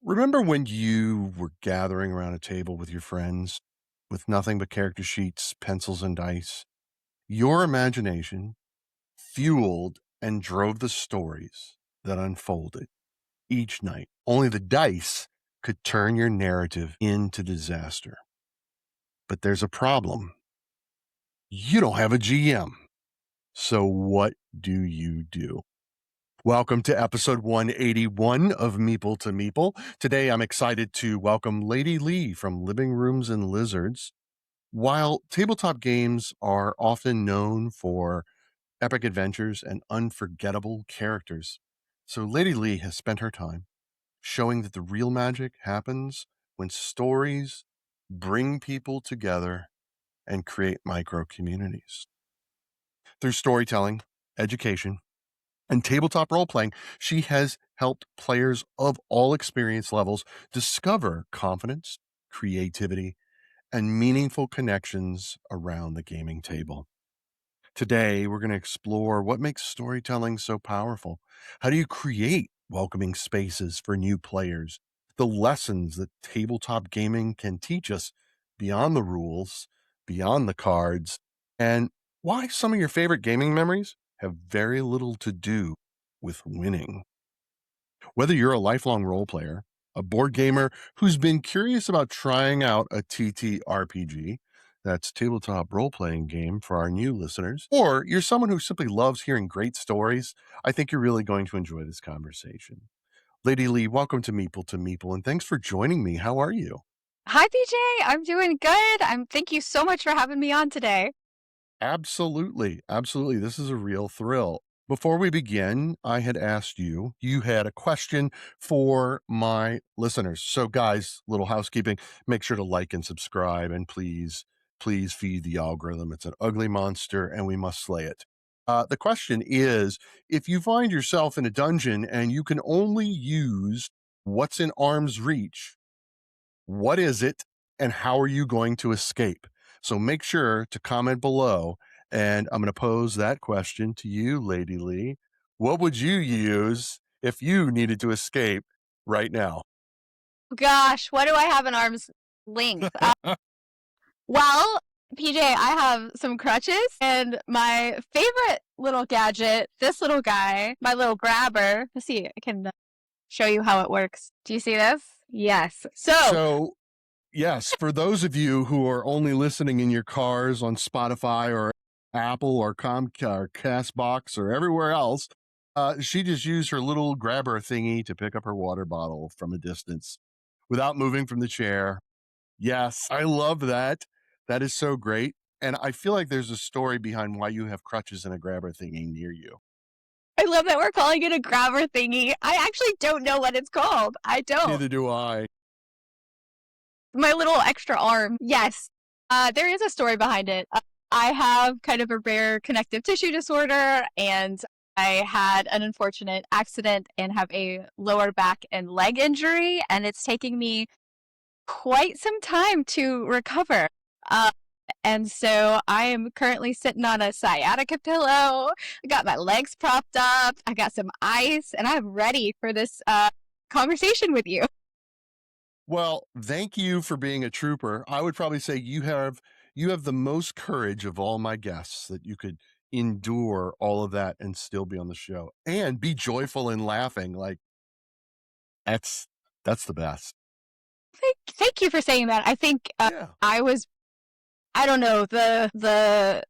Remember when you were gathering around a table with your friends with nothing but character sheets, pencils, and dice? Your imagination fueled and drove the stories that unfolded each night. Only the dice could turn your narrative into disaster. But there's a problem. You don't have a GM. So what do you do? Welcome to episode 181 of Meeple to Meeple. Today, I'm excited to welcome Lady Leigh from Living Rooms and Lizards. While tabletop games are often known for epic adventures and unforgettable characters, so Lady Leigh has spent her time showing that the real magic happens when stories bring people together and create micro communities. Through storytelling, education, and tabletop role playing, she has helped players of all experience levels discover confidence, creativity, and meaningful connections around the gaming table. Today, we're going to explore what makes storytelling so powerful. How do you create welcoming spaces for new players? The lessons that tabletop gaming can teach us beyond the rules, beyond the cards, and why some of your favorite gaming memories have very little to do with winning. Whether you're a lifelong role player, a board gamer who's been curious about trying out a TTRPG, that's tabletop role playing game for our new listeners, or you're someone who simply loves hearing great stories, I think you're really going to enjoy this conversation. Lady Leigh, welcome to Meeple, and thanks for joining me. How are you? Hi, PJ. I'm doing good. Thank you so much for having me on today. Absolutely. Absolutely. This is a real thrill. Before we begin, I had asked you had a question for my listeners. So, guys, little housekeeping, make sure to like and subscribe, and please feed the algorithm. It's an ugly monster, and we must slay it. The question is, if you find yourself in a dungeon and you can only use what's in arm's reach, what is it, and how are you going to escape? So make sure to comment below, and I'm going to pose that question to you, Lady Leigh. What would you use if you needed to escape right now? Gosh, what do I have in arm's length? Well, PJ, I have some crutches and my favorite little gadget, this little guy, my little grabber. Let's see, I can show you how it works. Do you see this? Yes. So, yes, for those of you who are only listening in your cars on Spotify or Apple or Comcast or Castbox or everywhere else, she just used her little grabber thingy to pick up her water bottle from a distance without moving from the chair. Yes, I love that. That is so great. And I feel like there's a story behind why you have crutches and a grabber thingy near you. I love that we're calling it a grabber thingy. I actually don't know what it's called. I don't. Neither do I. My little extra arm. Yes. There is a story behind it. I have kind of a rare connective tissue disorder, and I had an unfortunate accident and have a lower back and leg injury, and it's taking me quite some time to recover. And so I am currently sitting on a sciatica pillow. I got my legs propped up. I got some ice, and I'm ready for this conversation with you. Well, thank you for being a trooper. I would probably say you have the most courage of all my guests, that you could endure all of that and still be on the show and be joyful and laughing. Like that's the best. Thank you for saying that. I think Yeah. I don't know, the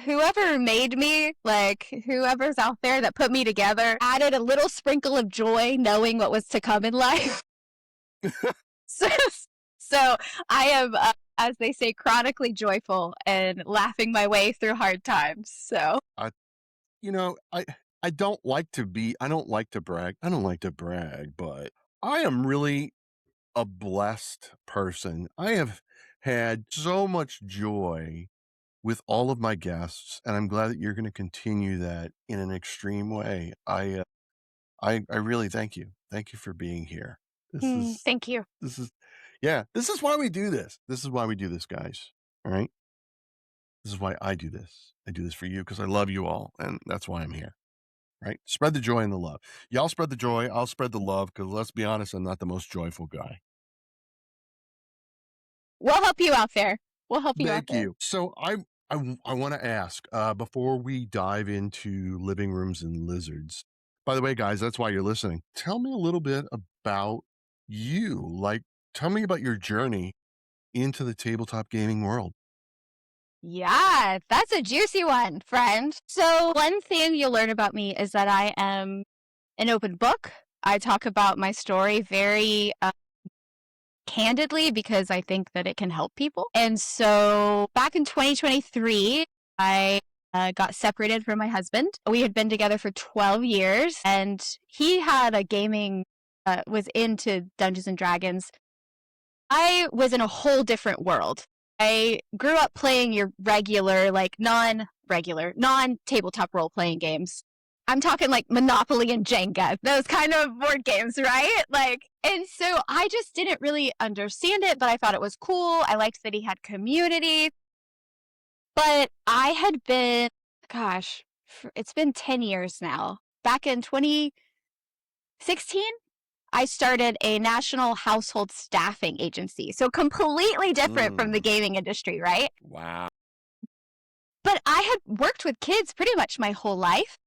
whoever made me, like whoever's out there that put me together, added a little sprinkle of joy knowing what was to come in life. so, so I am, as they say, chronically joyful and laughing my way through hard times. So I you know, I don't like to be I don't like to brag. I don't like to brag, but I am really a blessed person. I have had so much joy with all of my guests, and I'm glad that you're going to continue that in an extreme way. I really thank you. Thank you for being here. This is thank you. this is yeah, this is why we do this. This is why we do this, guys. All right? This is why I do this. I do this for you because I love you all, and that's why I'm here. right? Spread the joy and the love. Y'all spread the joy, I'll spread the love, because let's be honest, I'm not the most joyful guy. We'll help you out there. We'll help you out Thank there. you. So I want to ask before we dive into living rooms and lizards. By the way, guys, that's why you're listening. Tell me a little bit about you. Like, tell me about your journey into the tabletop gaming world. Yeah, that's a juicy one, friend. So one thing you'll learn about me is that I am an open book. I talk about my story very candidly because I think that it can help people. And so back in 2023, I got separated from my husband. We had been together for 12 years, and he had a gaming, was into Dungeons and Dragons. I was in a whole different world. I grew up playing your regular, like non-tabletop role-playing games. I'm talking like Monopoly and Jenga, those kind of board games, right? And so I just didn't really understand it, but I thought it was cool. I liked that he had community. But I had been, gosh, it's been 10 years now. Back in 2016, I started a national household staffing agency. So completely different from the gaming industry, right? Wow. But I had worked with kids pretty much my whole life,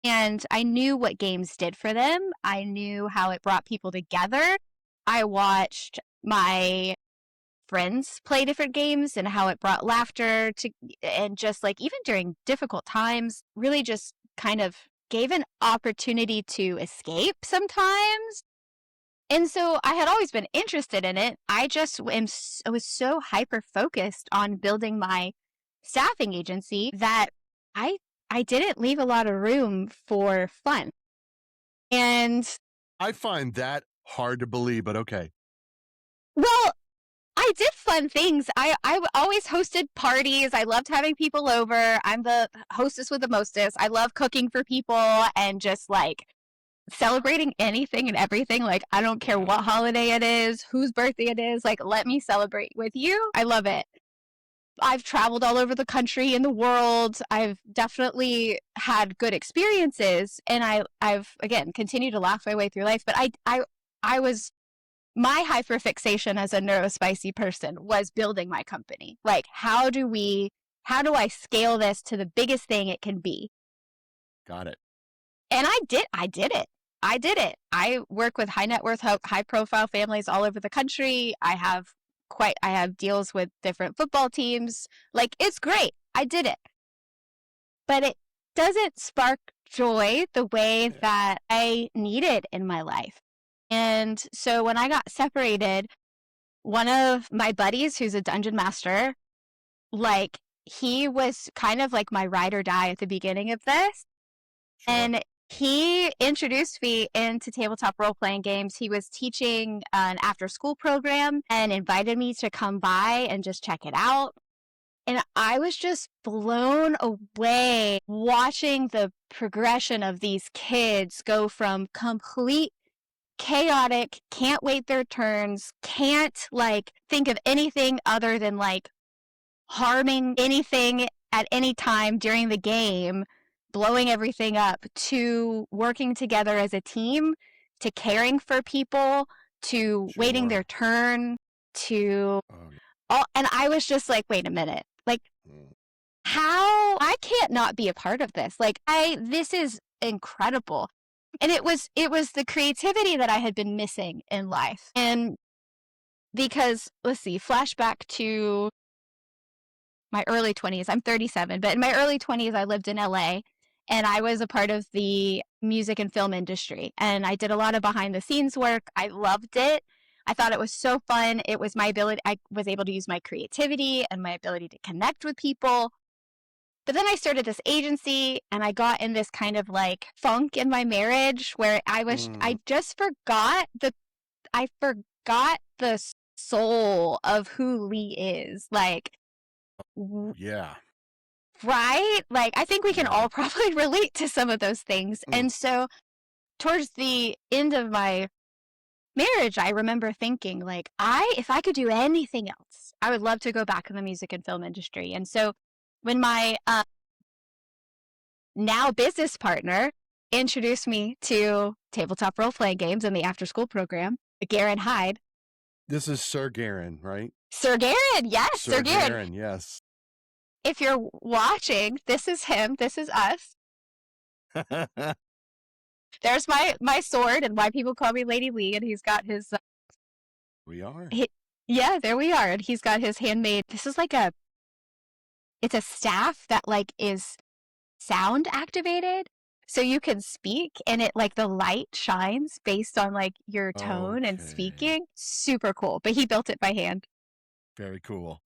and I knew what games did for them. I knew how it brought people together. I watched my friends play different games and how it brought laughter to, and just like even during difficult times, really just kind of gave an opportunity to escape sometimes. And so I had always been interested in it. I was so hyper focused on building my staffing agency that I didn't leave a lot of room for fun. And I find that hard to believe, but okay. Well, I did fun things. I always hosted parties. I loved having people over. I'm the hostess with the mostest. I love cooking for people and just like celebrating anything and everything. Like, I don't care what holiday it is, whose birthday it is. Like, let me celebrate with you. I love it. I've traveled all over the country and the world. I've definitely had good experiences, and I've again continued to laugh my way through life. But I was my hyperfixation as a neurospicy person was building my company. Like, how do I scale this to the biggest thing it can be? Got it. And I did it. I work with high net worth, high profile families all over the country. I have deals with different football teams. Like, it's great. I did it. But it doesn't spark joy the way that I needed in my life. And so when I got separated, one of my buddies who's a dungeon master, like, he was kind of like my ride or die at the beginning of this. Sure. And he introduced me into tabletop role-playing games. He was teaching an after-school program and invited me to come by and just check it out. And I was just blown away watching the progression of these kids go from complete chaotic, can't wait their turns, can't like think of anything other than like harming anything at any time during the game, blowing everything up, to working together as a team, to caring for people, to waiting their turn, to all. And I was just like, wait a minute, like, how I can't not be a part of this. Like, this is incredible. And it was the creativity that I had been missing in life. And because, let's see, flashback to my early 20s. I'm 37, but in my early 20s, I lived in LA, and I was a part of the music and film industry. And I did a lot of behind the scenes work. I loved it. I thought it was so fun. It was my ability. I was able to use my creativity and my ability to connect with people. But then I started this agency, and I got in this kind of like funk in my marriage where I just forgot the soul of who Leigh is. Like, yeah. Right? Like, I think we can all probably relate to some of those things. And so towards the end of my marriage, I remember thinking, like, if I could do anything else, I would love to go back in the music and film industry. And so when my now business partner introduced me to tabletop role-playing games and the after-school program, Garen Hyde. This is Sir Garen, right? Sir Garen, yes, Sir Sir Garen. Garen, yes. If you're watching, this is him, this is us. There's my sword and why people call me Lady Leigh, and he's got his... We are. Yeah, there we are. And he's got his handmade... This is like it's a staff that like is sound activated. So you can speak and it like the light shines based on like your tone and Okay. speaking. Super cool. But he built it by hand. Very cool.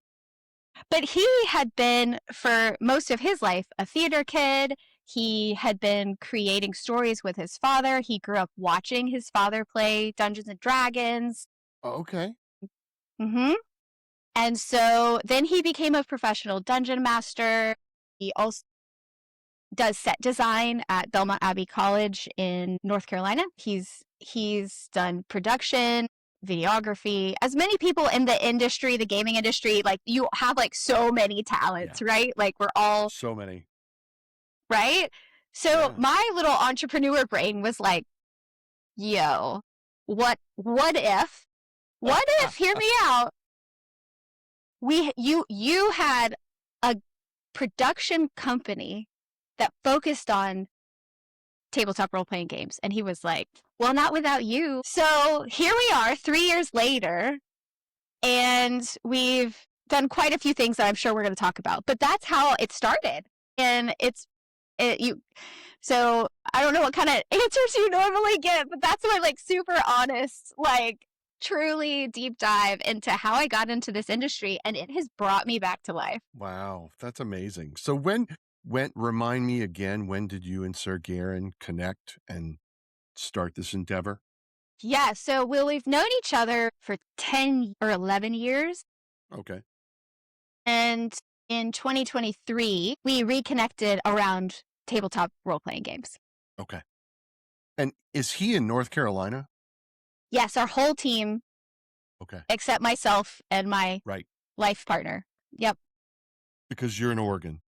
But he had been, for most of his life, a theater kid. He had been creating stories with his father. He grew up watching his father play Dungeons and Dragons. Okay. Mm-hmm. And so then he became a professional dungeon master. He also does set design at Belmont Abbey College in North Carolina. He's done production, videography. As many people in the industry, the gaming industry, like you have like so many talents, right? Like we're all so many. Right? So my little entrepreneur brain was like, yo, what if, hear me out, you had a production company that focused on tabletop role-playing games. And he was like, well, not without you. So here we are 3 years later, and we've done quite a few things that I'm sure we're going to talk about. But that's how it started. And so I don't know what kind of answers you normally get, but that's my like super honest, like truly deep dive into how I got into this industry, and it has brought me back to life. Wow, that's amazing. So remind me again, when did you and Sir Garen connect and start this endeavor? Yeah, so we've known each other for 10 or 11 years. Okay. And in 2023, we reconnected around tabletop role-playing games. Okay. And is he in North Carolina? Yes, our whole team. Okay. Except myself and my life partner. Yep. Because you're in Oregon.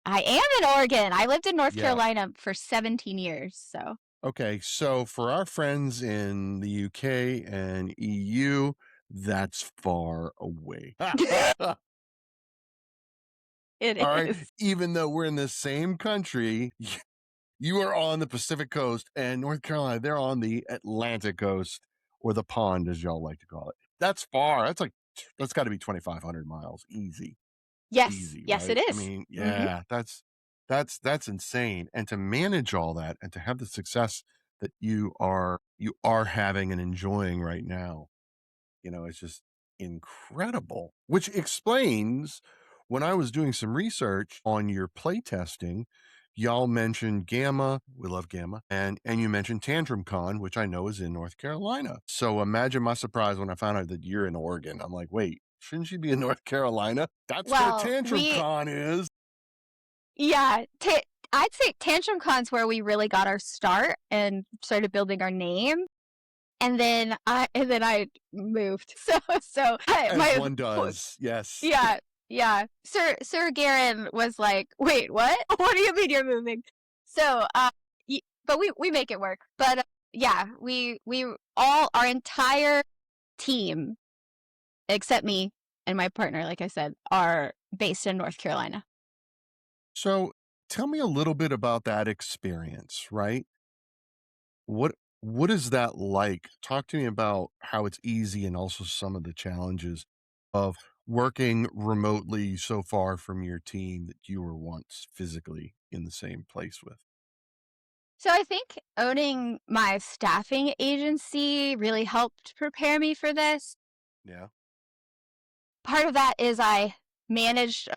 I am in Oregon. I lived in North Carolina for 17 years, so. Okay, so for our friends in the UK and EU, that's far away. It All right, is. even though we're in the same country, you are on the Pacific coast, and North Carolina, they're on the Atlantic coast, or the pond, as y'all like to call it. That's far. That's got to be 2,500 miles, easy. Yes, easy, yes, right? it is. I mean, yeah, that's insane. And to manage all that, and to have the success that you are having and enjoying right now, it's just incredible. Which explains, when I was doing some research on your playtesting, y'all mentioned Gamma. We love Gamma. And you mentioned Tantrum Con, which I know is in North Carolina. So imagine my surprise when I found out that you're in Oregon. I'm like, wait, shouldn't you be in North Carolina? That's where Tantrum Con is. Yeah, I'd say Tantrum Con's where we really got our start and started building our name. And then I moved. So as one does. Yes. Yeah. Sir Garen was like, "Wait, what? What do you mean you're moving?" So, but we make it work. But yeah, we all, our entire team, except me and my partner, like I said, are based in North Carolina. So tell me a little bit about that experience, right? What is that like? Talk to me about how it's easy and also some of the challenges of working remotely so far from your team that you were once physically in the same place with. So I think owning my staffing agency really helped prepare me for this. Yeah. Part of that is I managed,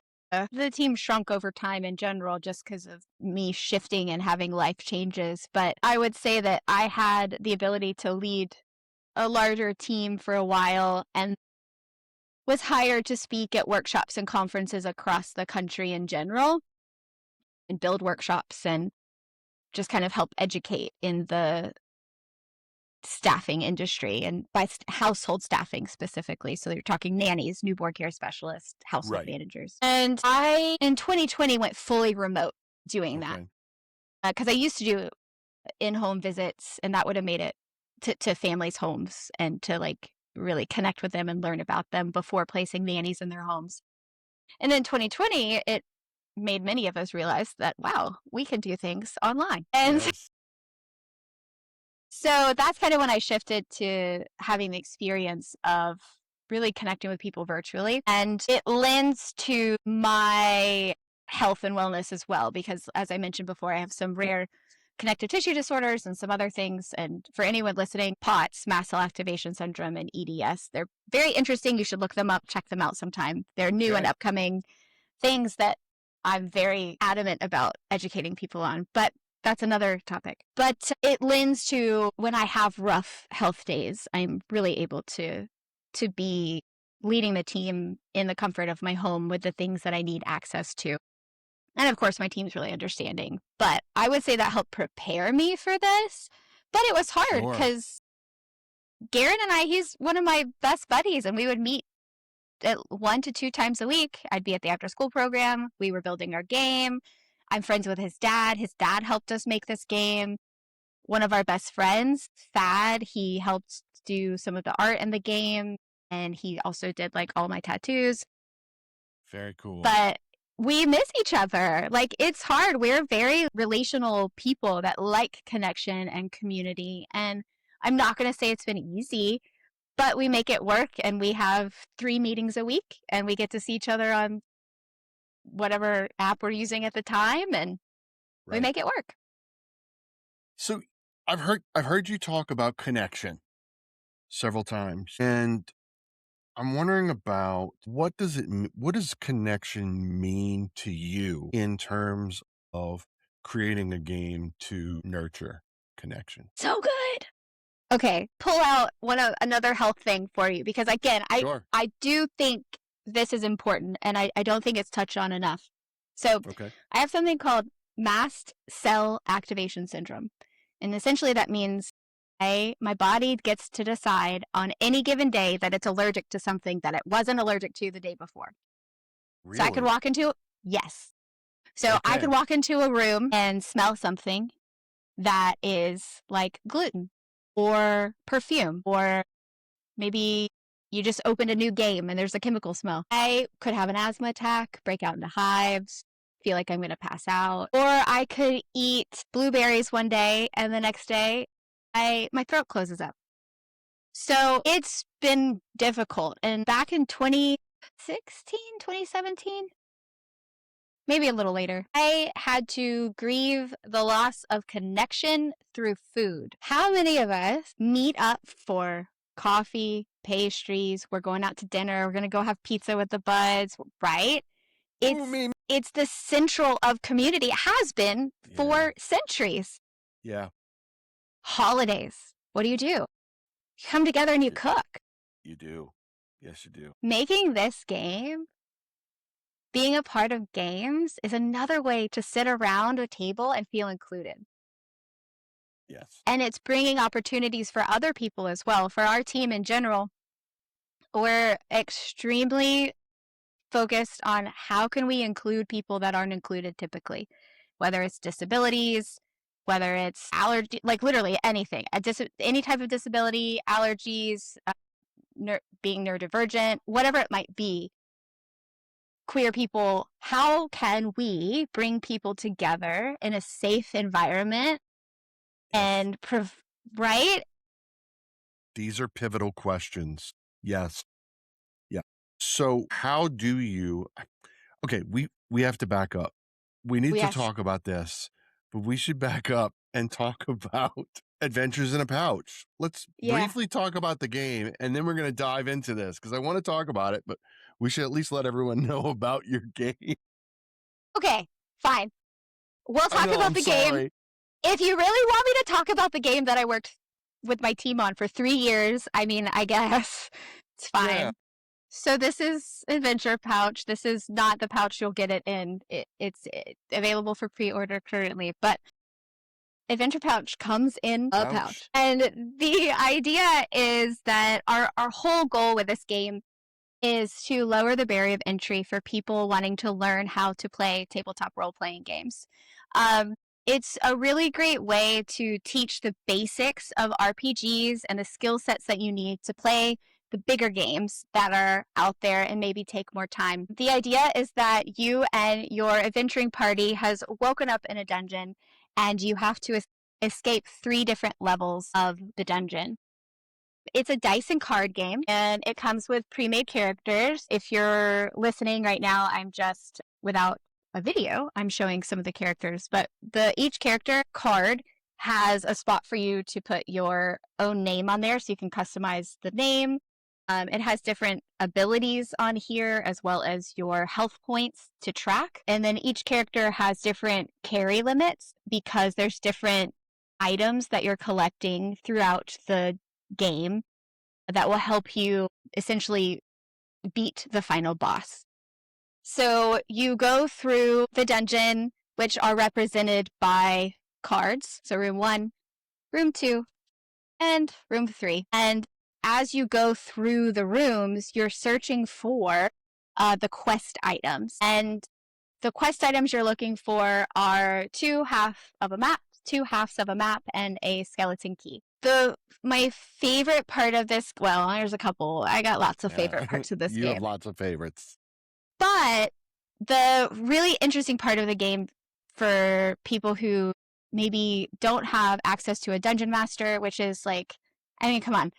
the team shrunk over time in general just because of me shifting and having life changes. But I would say that I had the ability to lead a larger team for a while and was hired to speak at workshops and conferences across the country in general and build workshops and just kind of help educate in the staffing industry, and by household staffing specifically. So you're talking nannies, newborn care specialists, household managers. And I, in 2020, went fully remote doing that. Because I used to do in-home visits, and that would have made it to families' homes and to like really connect with them and learn about them before placing nannies in their homes. And then 2020, it made many of us realize that, wow, we can do things online. And Yes. so that's kind of when I shifted to having the experience of really connecting with people virtually. And it lends to my health and wellness as well, because as I mentioned before, I have some rare connective tissue disorders and some other things. And for anyone listening, POTS, mast cell activation syndrome, and EDS, they're very interesting. You should look them up, check them out sometime. They're new and Okay. upcoming things that I'm very adamant about educating people on. But that's another topic. But it lends to when I have rough health days, I'm really able to be leading the team in the comfort of my home with the things that I need access to. And of course, my team's really understanding. But I would say that helped prepare me for this. But it was hard Sure. because Garrett and he's one of my best buddies, and we would meet at 1 to 2 times a week. I'd be at the after school program. We were building our game. I'm friends with his dad. His dad helped us make this game. One of our best friends, Thad, he helped do some of the art in the game, and he also did like all my tattoos. Very cool. But we miss each other. Like, it's hard. We're very relational people that like connection and community. And I'm not going to say it's been easy, but we make it work, and we have 3 meetings a week, and we get to see each other on whatever app we're using at the time, and we Right. make it work. So I've heard you talk about connection several times, and I'm wondering about what does connection mean to you in terms of creating a game to nurture connection? So good. Okay, pull out another health thing for you, because again, Sure. I do think this is important, and I don't think it's touched on enough. So Okay. I have something called mast cell activation syndrome. And essentially that means my body gets to decide on any given day that it's allergic to something that it wasn't allergic to the day before. So I could Really? walk into, yes. So I could Okay. walk into a room and smell something that is like gluten or perfume, or maybe you just opened a new game and there's a chemical smell. I could have an asthma attack, break out into hives, feel like I'm going to pass out. Or I could eat blueberries one day and the next day my throat closes up. So it's been difficult. And back in 2016, 2017, maybe a little later, I had to grieve the loss of connection through food. How many of us meet up for coffee, pastries, we're going out to dinner, we're going to go have pizza with the buds, right? Ooh, me. It's the central of community. It has been Yeah. for centuries. Yeah. Holidays. What do? You come together and you cook. You do. Yes, you do. Making this game, being a part of games, is another way to sit around a table and feel included. Yes. And it's bringing opportunities for other people as well. For our team in general, we're extremely focused on how can we include people that aren't included typically, whether it's disabilities, whether it's allergy, like literally anything, any type of disability, allergies, being neurodivergent, whatever it might be. Queer people, how can we bring people together in a safe environment? Yes. And right? These are pivotal questions. Yes. Yeah. So how do you okay, we have to back up. We need to Yes. talk about this, but we should back up and talk about Adventures in a Pouch. Let's briefly talk about the game, and then we're going to dive into this because I want to talk about it, but we should at least let everyone know about your game. Okay, fine. We'll talk about the game. If you really want me to talk about the game that I worked with my team on for 3 years, I mean, I guess it's fine. Yeah. So this is Adventure Pouch. This is not the pouch you'll get it in. It's available for pre-order currently, but Adventure Pouch comes in a pouch. And the idea is that our whole goal with this game is to lower the barrier of entry for people wanting to learn how to play tabletop role-playing games. It's a really great way to teach the basics of RPGs and the skill sets that you need to play the bigger games that are out there and maybe take more time. The idea is that you and your adventuring party has woken up in a dungeon and you have to escape 3 different levels of the dungeon. It's a dice and card game, and it comes with pre-made characters. If you're listening right now, I'm just without a video. I'm showing some of the characters, but each character card has a spot for you to put your own name on there, so you can customize the name. It has different abilities on here, as well as your health points to track. And then each character has different carry limits because there's different items that you're collecting throughout the game that will help you essentially beat the final boss. So you go through the dungeon, which are represented by cards. So room 1, room 2, and room 3. And as you go through the rooms, you're searching for the quest items. And the quest items you're looking for are 2 halves of a map, and a skeleton key. My favorite part of this, well, there's a couple. I got lots of favorite parts of this You game. have lots of favorites. But the really interesting part of the game for people who maybe don't have access to a dungeon master, which is like, I mean, come on.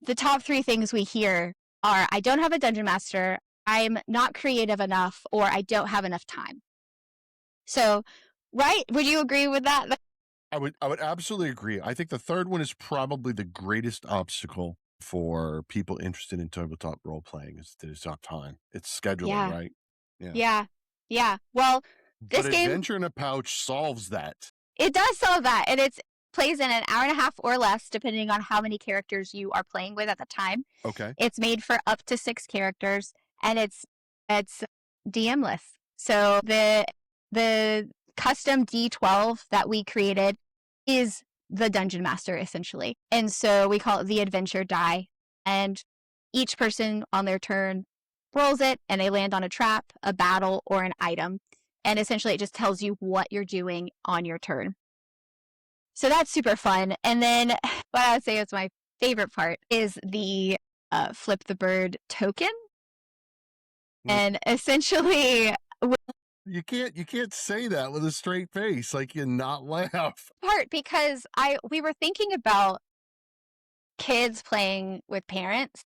The top 3 things we hear are, I don't have a dungeon master, I'm not creative enough, or I don't have enough time. So, right? Would you agree with that? I would absolutely agree. I think the third one is probably the greatest obstacle for people interested in tabletop role playing is there's not time. It's scheduling, right? Yeah. Well, this but game, Adventure in a Pouch solves that. It does solve that, and it plays in an hour and a half or less, depending on how many characters you are playing with at the time. Okay. It's made for up to 6 characters, and it's DM-less. So the custom D12 that we created is the dungeon master, essentially. And so we call it the adventure die. And each person on their turn rolls it, and they land on a trap, a battle, or an item. And essentially it just tells you what you're doing on your turn. So that's super fun. And then what I would say is my favorite part is the flip the bird token. And essentially, you can't say that with a straight face, like you not laugh. Part because we were thinking about kids playing with parents,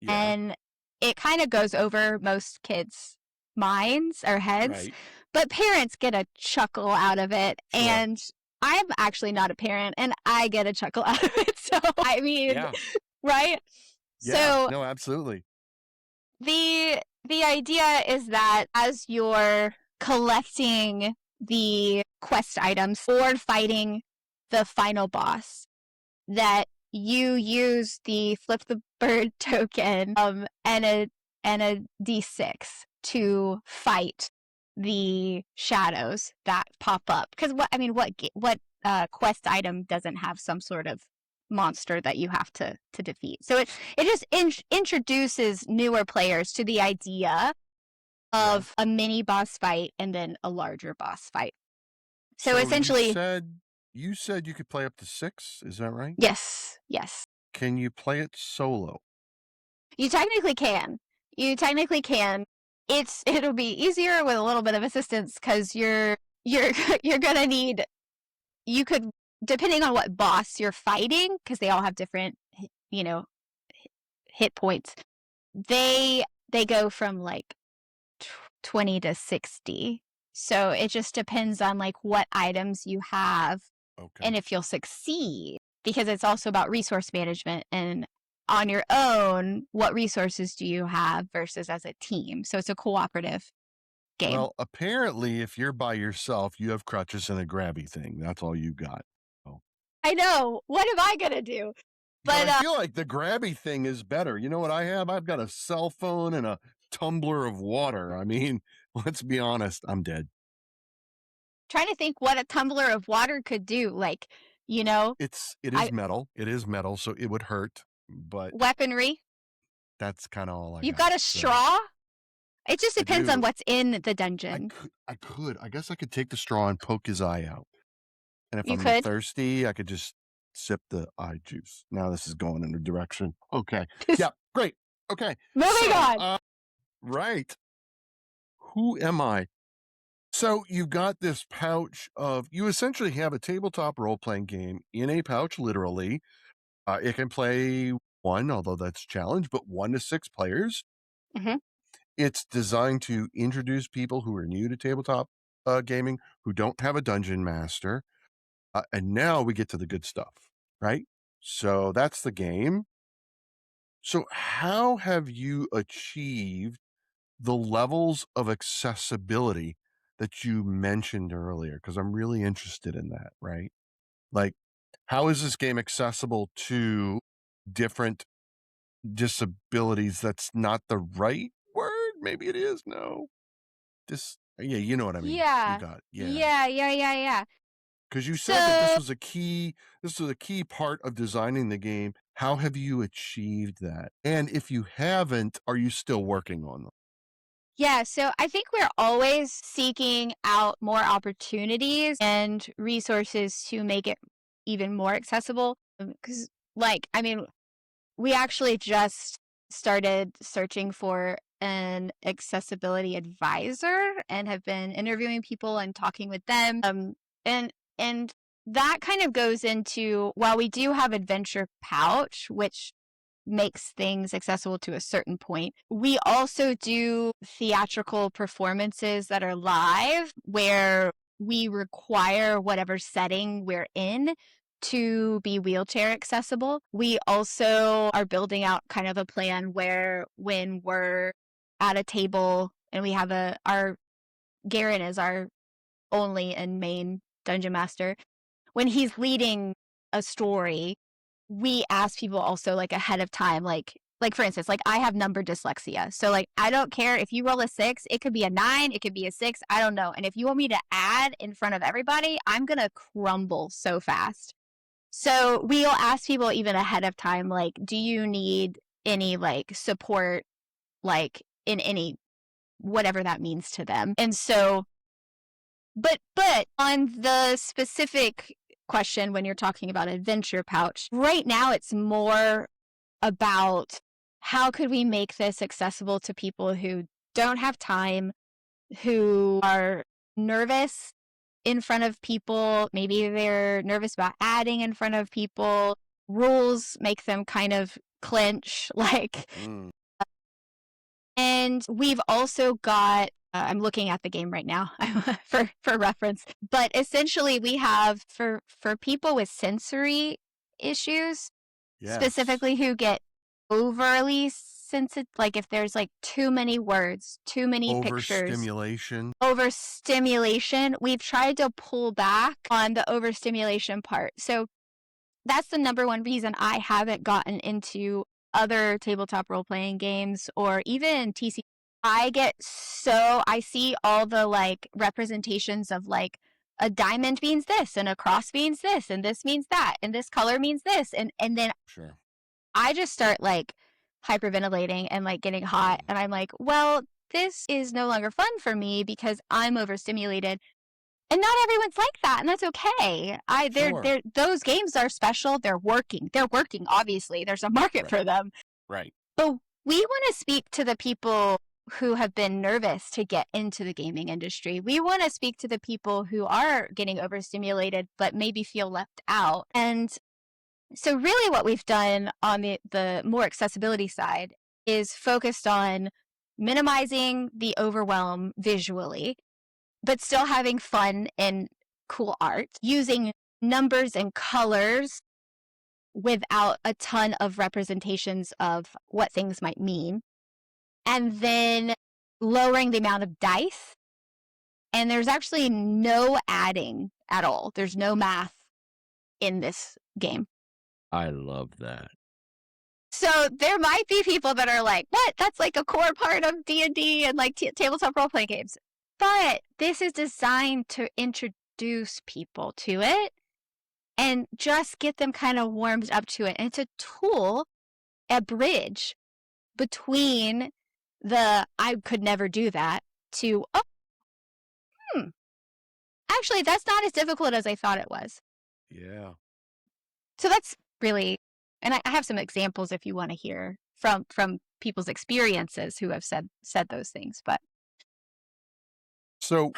and it kind of goes over most kids' minds or heads, but parents get a chuckle out of it. Sure. And I'm actually not a parent, and I get a chuckle out of it. So I mean, right? Yeah, so no, absolutely. The idea is that as you're collecting the quest items or fighting the final boss, that you use the flip the bird token and a D6 to fight the shadows that pop up. Because what quest item doesn't have some sort of monster that you have to defeat? So it just introduces newer players to the idea of a mini boss fight and then a larger boss fight. So essentially, you said you could play up to 6, is that right? Yes. Can you play it solo? You technically can. It'll be easier with a little bit of assistance because you're gonna need. You could, depending on what boss you're fighting, because they all have different, hit points. They go from like 20 to 60. So it just depends on like what items you have, and if you'll succeed, because it's also about resource management and on your own, what resources do you have versus as a team. So it's a cooperative game. Well, apparently, if you're by yourself, you have crutches and a grabby thing. That's all you got. I know. What am I gonna do? But I feel like the grabby thing is better. You know what I have? I've got a cell phone and a tumbler of water. I mean, let's be honest, I'm dead. Trying to think what a tumbler of water could do. Like, it is metal. It is metal, so it would hurt. But weaponry. That's kind of all I got. You've got a straw? It just depends on what's in the dungeon. I guess I could take the straw and poke his eye out. And if You I'm could. thirsty, I could just sip the eye juice. Now this is going in a direction. Okay. Yeah, great. Okay. Moving on. Right. Who am I? So you got this pouch of, you essentially have a tabletop role-playing game in a pouch, literally. It can play 1, although that's challenge, but 1 to 6 players. Mm-hmm. It's designed to introduce people who are new to tabletop gaming, who don't have a dungeon master. And now we get to the good stuff, right? So that's the game. So how have you achieved the levels of accessibility that you mentioned earlier? Because I'm really interested in that, right? Like, how is this game accessible to different disabilities? That's not the right word. Maybe it is. No. Yeah, you know what I mean. Yeah. You got it. Yeah. Because you said that this was a key part of designing the game. How have you achieved that? And if you haven't, are you still working on them? Yeah, so I think we're always seeking out more opportunities and resources to make it even more accessible. Because, we actually just started searching for an accessibility advisor and have been interviewing people and talking with them. And that kind of goes into, while we do have Adventure Pouch, which makes things accessible to a certain point, we also do theatrical performances that are live where we require whatever setting we're in to be wheelchair accessible. We also are building out kind of a plan where when we're at a table and we have our Garen is our only and main dungeon master, when he's leading a story, we ask people also ahead of time, like for instance, I have number dyslexia. So I don't care if you roll a 6, it could be a 9, it could be a 6, I don't know. And if you want me to add in front of everybody, I'm going to crumble so fast. So we'll ask people even ahead of time, do you need any support, in any, whatever that means to them. And so, but on the specific question, when you're talking about Adventure Pouch, right now it's more about how could we make this accessible to people who don't have time, who are nervous in front of people. Maybe they're nervous about adding in front of people. Rules make them kind of clench, And we've also got, I'm looking at the game right now for reference, but essentially we have for people with sensory issues, specifically who get overly sensitive, if there's too many words, too many pictures. Overstimulation. We've tried to pull back on the overstimulation part. So that's the number one reason I haven't gotten into other tabletop role-playing games or even TC. I see all the representations of a diamond means this and a cross means this and this means that and this color means this, and then I just start hyperventilating and getting hot, and I'm like, well, this is no longer fun for me because I'm overstimulated. And not everyone's like that, and that's okay. Those games are special. They're working. Obviously, there's a market for them. Right. But we want to speak to the people who have been nervous to get into the gaming industry. We want to speak to the people who are getting overstimulated but maybe feel left out. And so really what we've done on the more accessibility side is focused on minimizing the overwhelm visually, but still having fun and cool art, using numbers and colors without a ton of representations of what things might mean, and then lowering the amount of dice. And there's actually no adding at all. There's no math in this game. I love that. So there might be people that are like, what? That's a core part of D&D and tabletop role-playing games. But this is designed to introduce people to it and just get them kind of warmed up to it. And it's a tool, a bridge between I could never do that to, oh, actually, that's not as difficult as I thought it was. Yeah. So that's really, and I have some examples if you want to hear from people's experiences who have said those things. But So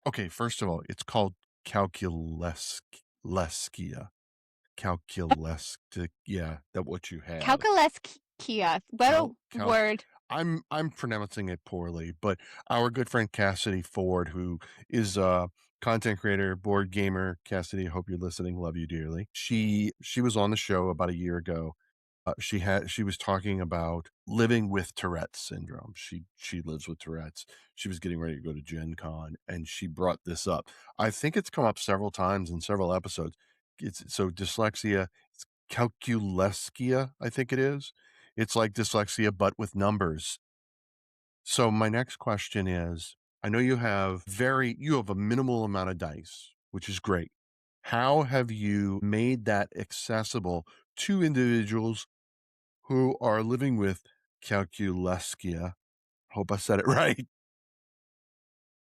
okay, first of all, it's called calculeskia. Yeah, that what you have. calculeskia, what a word. I'm pronouncing it poorly, but our good friend Cassidy Ford, who is a content creator, board gamer, Cassidy, I hope you're listening, love you dearly. She was on the show about a year ago. She was talking about living with Tourette's syndrome. She lives with Tourette's. She was getting ready to go to Gen Con, and she brought this up. I think it's come up several times in several episodes. So dyslexia, it's calculeskia, I think it is. It's like dyslexia, but with numbers. So my next question is, I know you have a minimal amount of dice, which is great. How have you made that accessible to individuals who are living with calculeskia? Hope I said it right.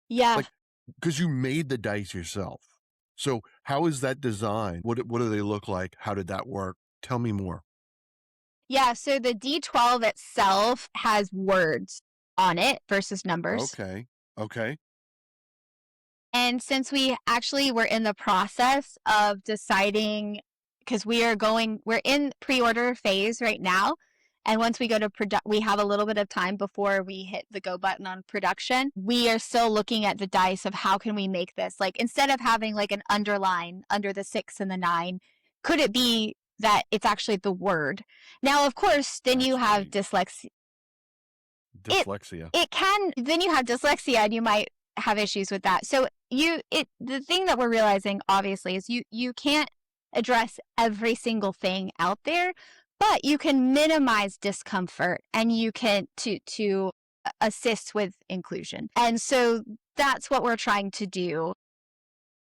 Yeah. Like, because you made the dice yourself. So how is that designed? What do they look like? How did that work? Tell me more. Yeah, so the D12 itself has words on it versus numbers. Okay. And since we actually were in the process of deciding, because we're in pre-order phase right now. And once we go to we have a little bit of time before we hit the go button on production. We are still looking at the dice of how can we make this, like, instead of having like an underline under the 6 and the 9, could it be that it's actually the word? Now, of course, then you have dyslexia. It can, then you have dyslexia and you might have issues with that. So the thing that we're realizing obviously is you can't address every single thing out there, but you can minimize discomfort and you can to assist with inclusion. And so that's what we're trying to do.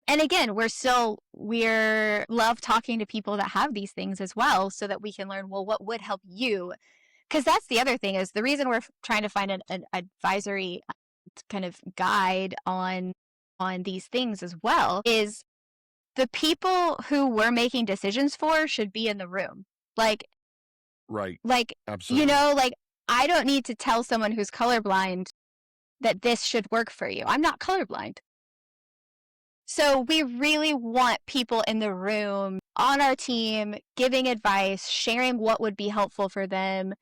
And again, we're love talking to people that have these things as well, so that we can learn, well, what would help you? Because that's the other thing, is the reason we're trying to find an advisory kind of guide on these things as well, is the people who we're making decisions for should be in the room. Right. Like, Absolutely. like, I don't need to tell someone who's colorblind that this should work for you. I'm not colorblind. So we really want people in the room on our team, giving advice, sharing what would be helpful for them.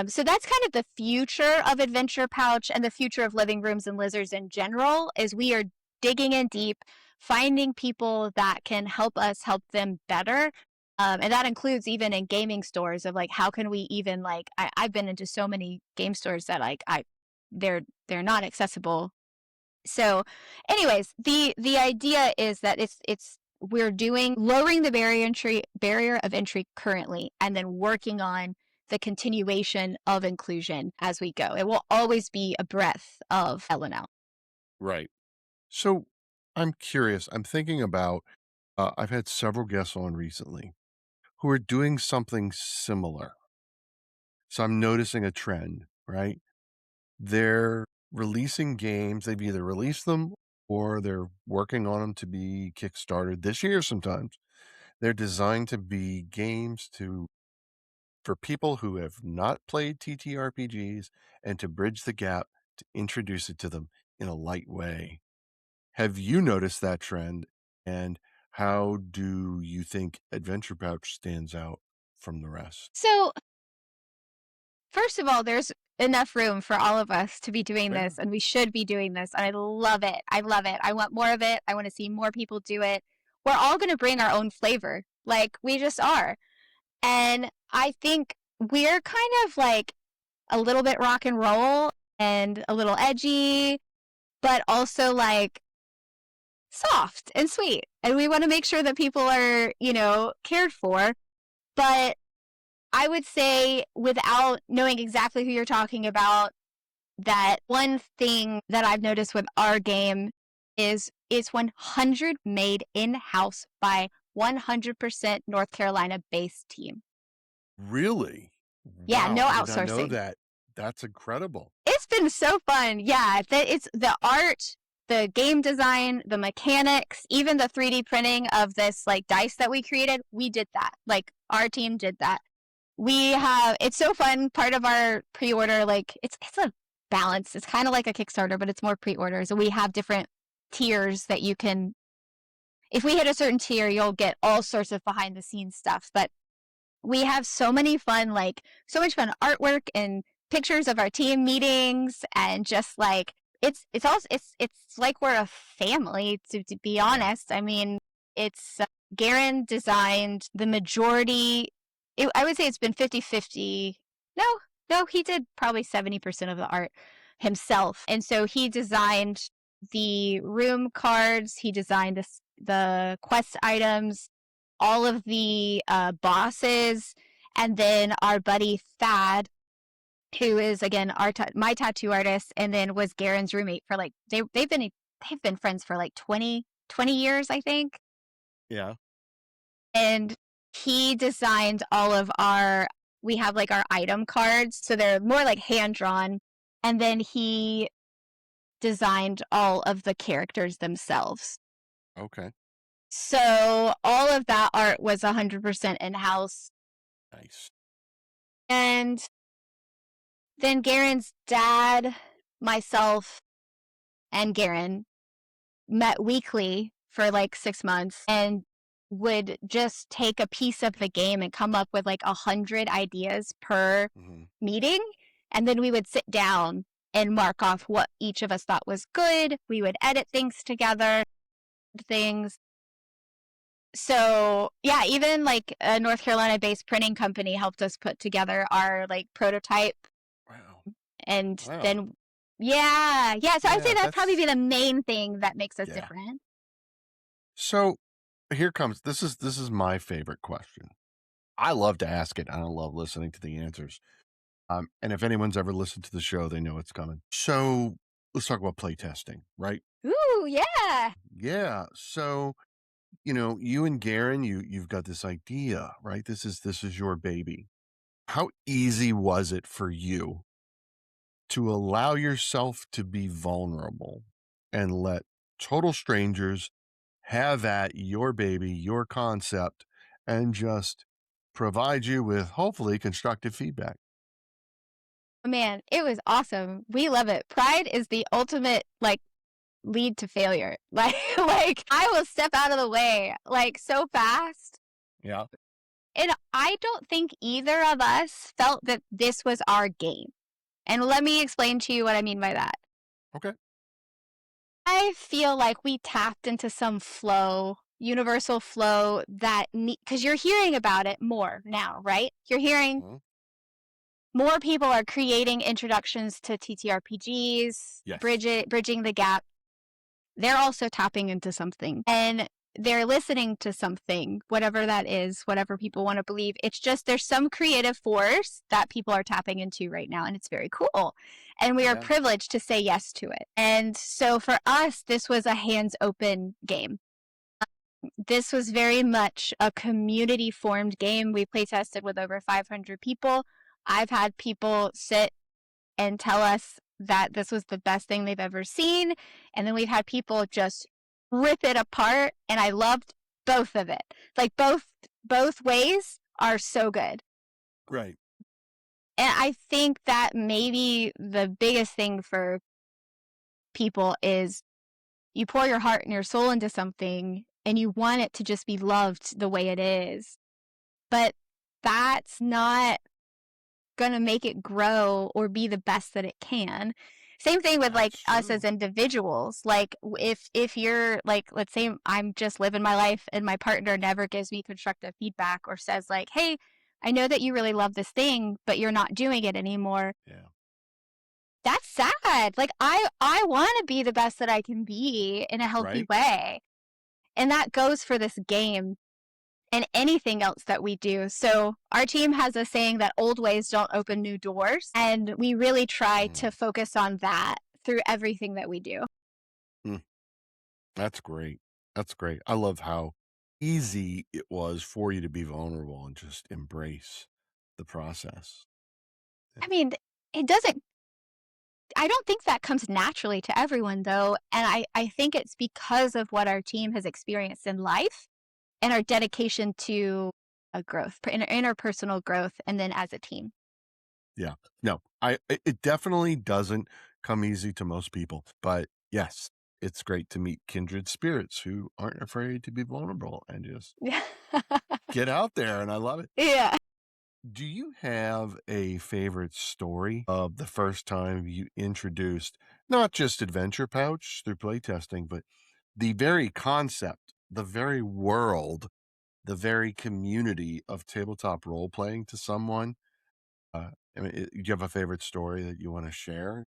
So that's kind of the future of Adventure Pouch and the future of living rooms and lizards in general, is we are digging in deep, finding people that can help us help them better. And that includes even in gaming stores, of like, how can we even, like, I've been into so many game stores that like they're not accessible. So anyways, the idea is that we're lowering the barrier of entry currently, and then working on the continuation of inclusion as we go. It will always be a breadth of L&L. Right. So I'm curious. I'm thinking about, I've had several guests on recently who are doing something similar. So I'm noticing a trend, right? They're releasing games. They've either released them or they're working on them to be kickstarted this year sometimes. They're designed to be games for people who have not played TTRPGs, and to bridge the gap, to introduce it to them in a light way. Have you noticed that trend? And how do you think Adventure Pouch stands out from the rest? So first of all, there's enough room for all of us to be doing Fair. this, and we should be doing this. And I love it. I love it. I want more of it. I want to see more people do it. We're all going to bring our own flavor. Like, we just are. And I think we're kind of like a little bit rock and roll and a little edgy, but also like soft and sweet. And we want to make sure that people are, cared for. But I would say, without knowing exactly who you're talking about, that one thing that I've noticed with our game is it's 100 made in-house by 100% North Carolina based team. Really? Yeah, Wow, no I did not know outsourcing. that. That's incredible. It's been so fun. Yeah, it's the art, the game design, the mechanics, even the 3D printing of this like dice that we created. We did that. Like our team did that. It's so fun. Part of our pre-order, like it's a balance. It's kind of like a Kickstarter, but it's more pre-order. So we have different tiers that you can. If we hit a certain tier, you'll get all sorts of behind the scenes stuff. But we have so many fun, like so much fun artwork and pictures of our team meetings, and just like it's like we're a family. To be honest, I mean, it's Garen designed the majority. I would say it's been 50-50. No, he did probably 70% of the art himself, and so he designed the room cards. He designed the quest items, all of the bosses, and then our buddy Thad, who is again my tattoo artist, and then was Garen's roommate for like they've been friends for like 20 years, I think. Yeah. And he designed all of we have like our item cards, so they're more like hand drawn, and then he designed all of the characters themselves. Okay. So all of that art was 100% in-house. Nice. And then Garen's dad, myself, and Garen met weekly for like 6 months and would just take a piece of the game and come up with like 100 ideas per meeting. And then we would sit down and mark off what each of us thought was good. We would edit things together, things. So yeah, even like a North Carolina based printing company helped us put together our like prototype. Wow. And then yeah. So I'd say that'd probably be the main thing that makes us different. So here comes this is my favorite question. I love to ask it, and I love listening to the answers. And if anyone's ever listened to the show, they know it's coming. So let's talk about playtesting, right? Ooh, yeah. Yeah. So, you and Garen, you've got this idea, right? This is your baby. How easy was it for you to allow yourself to be vulnerable and let total strangers have at your baby, your concept, and just provide you with hopefully constructive feedback? Man, it was awesome. We love it. Pride is the ultimate like lead to failure. Like I will step out of the way like so fast. Yeah. And I don't think either of us felt that this was our game. And let me explain to you what I mean by that. Okay. I feel like we tapped into some flow, universal flow that because you're hearing about it more now, right? You're hearing more people are creating introductions to TTRPGs, yes. bridging the gap. They're also tapping into something, and they're listening to something, whatever that is, whatever people want to believe. It's just there's some creative force that people are tapping into right now, and it's very cool. And we are privileged to say yes to it. And so for us, this was a hands-open game. This was very much a community-formed game. We play tested with over 500 people. I've had people sit and tell us that this was the best thing they've ever seen. And then we've had people just rip it apart. And I loved both of it. Like both ways are so good. Right. And I think that maybe the biggest thing for people is you pour your heart and your soul into something and you want it to just be loved the way it is. But that's not gonna make it grow or be the best that it can. Same thing with like us as individuals. Like if you're like, let's say I'm just living my life and my partner never gives me constructive feedback or says like, hey, I know that you really love this thing, but you're not doing it anymore. Yeah. That's sad. Like I want to be the best that I can be in a healthy way. And that goes for this game and anything else that we do. So our team has a saying that old ways don't open new doors. And we really try to focus on that through everything that we do. That's great. That's great. I love how easy it was for you to be vulnerable and just embrace the process. I mean, It doesn't I don't think that comes naturally to everyone, though, and I think it's because of what our team has experienced in life and our dedication to a growth, interpersonal growth, and then as a team. Yeah. No, it definitely doesn't come easy to most people, but yes, it's great to meet kindred spirits who aren't afraid to be vulnerable and just Yeah. get out there, and I love it. Yeah. Do you have a favorite story of the first time you introduced not just Adventure Pouch through playtesting, but the very concept, the very world, the very community of tabletop role playing to someone? I mean, do you have a favorite story that you want to share?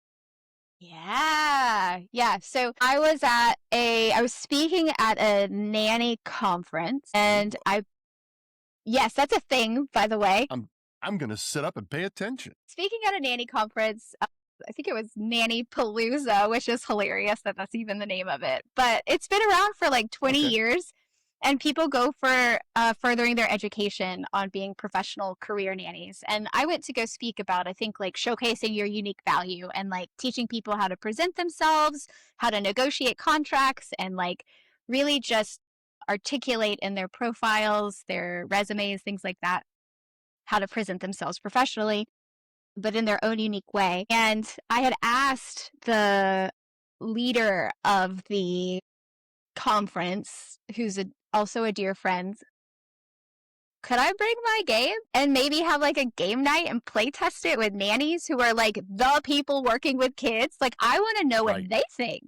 Yeah. Yeah. So I was speaking at a nanny conference and Ooh, yes, that's a thing, by the way. I'm going to sit up and pay attention. Speaking at a nanny conference, I think it was Nanny Palooza, which is hilarious that that's even the name of it. But it's been around for like 20 Okay. years, and people go for furthering their education on being professional career nannies. And I went to go speak about, I think, like showcasing your unique value and like teaching people how to present themselves, how to negotiate contracts, and like really just articulate in their profiles, their resumes, things like that, how to present themselves professionally but in their own unique way. And I had asked the leader of the conference, who's also a dear friend, could I bring my game and maybe have like a game night and play test it with nannies who are like the people working with kids? Like, I want to know what Right. they think.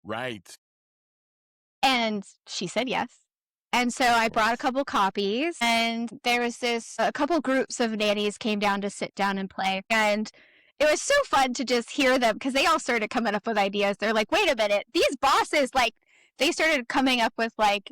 Right. And she said yes. And so I Of brought a course. couple copies, and there was a couple groups of nannies came down to sit down and play. And it was so fun to just hear them because they all started coming up with ideas. They're like, wait a minute, these bosses, like, they started coming up with like